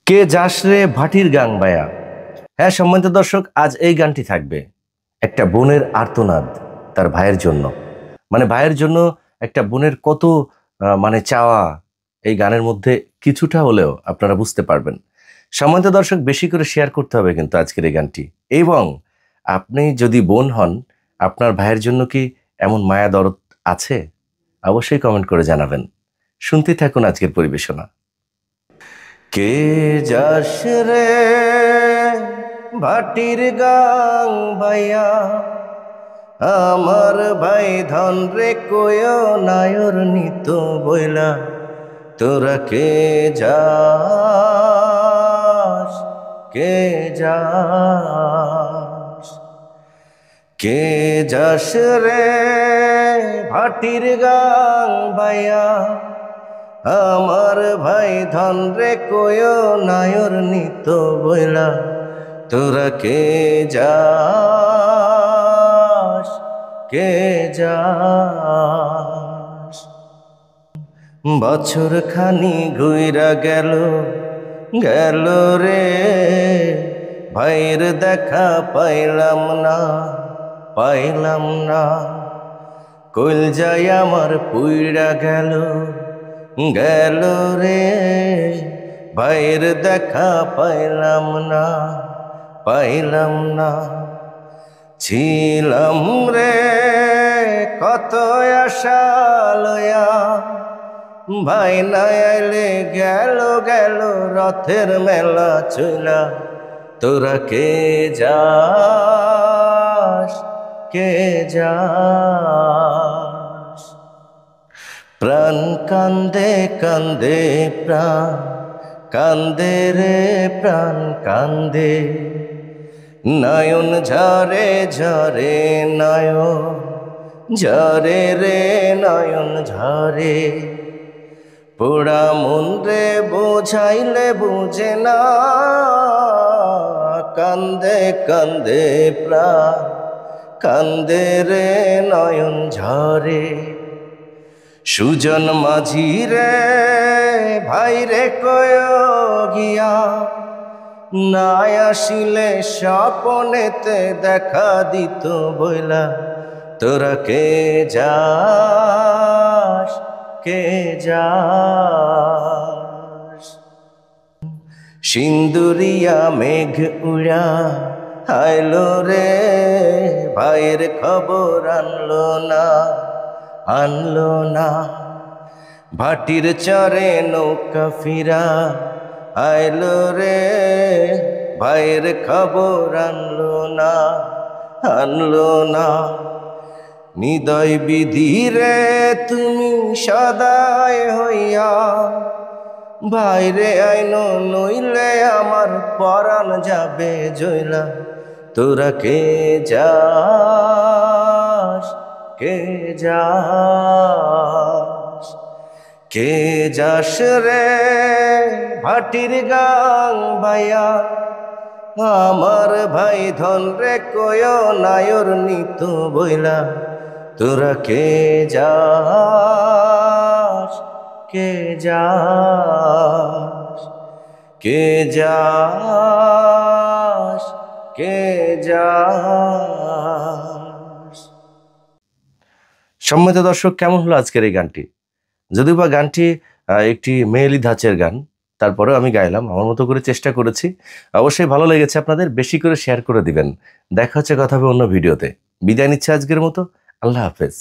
কে যাস রে ভাটির গাং বায়া। হ্যাঁ সম্মানিত দর্শক, আজ এই গানটি থাকবে একটা বোনের আর্তনাদ তার ভাইয়ের জন্য। মানে ভাইয়ের জন্য একটা বোনের কত মানে চাওয়া এই গানের মধ্যে কিছুটা হলেও আপনারা বুঝতে পারবেন। সম্মানিত দর্শক, বেশি করে শেয়ার করতে হবে কিন্তু আজকের এই গানটি। এবং আপনি যদি বোন হন, আপনার ভাইয়ের জন্য কি এমন মায়া দরদ আছে? অবশ্যই কমেন্ট করে জানাবেন। শুনতে থাকুন আজকের পরিবেশনা। কে যাস রে ভাটির গাং ভাইয়া, আমার ভাই ধন রে কয় নায়র নিত বইলা। তোরা কে যাস, কে যাস, কে যাস রে ভাটির গাং ভাইয়া, আমার ভাই ধন রে কয় নায়র নিত বইলা। তোরা কে যাস, কে যাস। বছর খানি ঘুইরা গেল গেল রে, ভাইয়ের দেখা পাইলাম না, পাইলাম না। কইল যাই আমার পুইরা গেল গেল রে, ভাইয়ের দেখা পাইলাম না, পাইলাম না। ছিলাম রে কত আশা লয়া, ভাই না আইলে গেল গেল রথের মেলা চইলা। তোরা কে যাস, কে যাস। প্রাণ কান্দে কান্দে প্রাণ কান্দে রে, প্রাণ কান্দে। নয়ন ঝরে ঝরে নয়ন ঝরে রে, নয়ন ঝরে। পোড়া মন রে বোঝাইলে বুঝে না, কান্দে কান্দে প্রাণ কান্দে রে, নয়ন ঝরে। সুজন মাঝি রে ভাই রে কয় গিয়া, না আসিলে স্বপনেতে দেখা দিত বইলা। তোরা কে যাস, কে যাস। সিন্দুরিয়া মেঘ উড়া আইলো রে, ভাইয়ের খবর আনলো না, আনলো না। ভাটির চরে নৌকা ফিরা আইলো রে, ভাইয়ের খবর আনলো না, আনলো না। নিদয় বিধি রে তুমি সদায় হইয়া, বাইরে আইনো নইলে আমার পরাণ যাবে জইলা। তোরা কে যাস, কে যাস, কে যাস রে ভাটির গাং ভাইয়া, আমার ভাই ধন রে কয় নায়র নিত বইলা। তোরা কে যাস, কে যাস, কে যাস, কে যাস। সম্মানিত দর্শক, কেমন হলো আজকের এই গানটি? যদিও বা গানটি একটি মেয়েলি ধাঁচের গান, তারপরেও আমি গাইলাম, আমার মতো করে চেষ্টা করেছি। অবশ্যই ভালো লেগেছে আপনাদের, বেশি করে শেয়ার করে দিবেন। দেখা হচ্ছে কথা হবে অন্য ভিডিওতে। বিদায় নিচ্ছে আজকের মতো। আল্লাহ হাফেজ।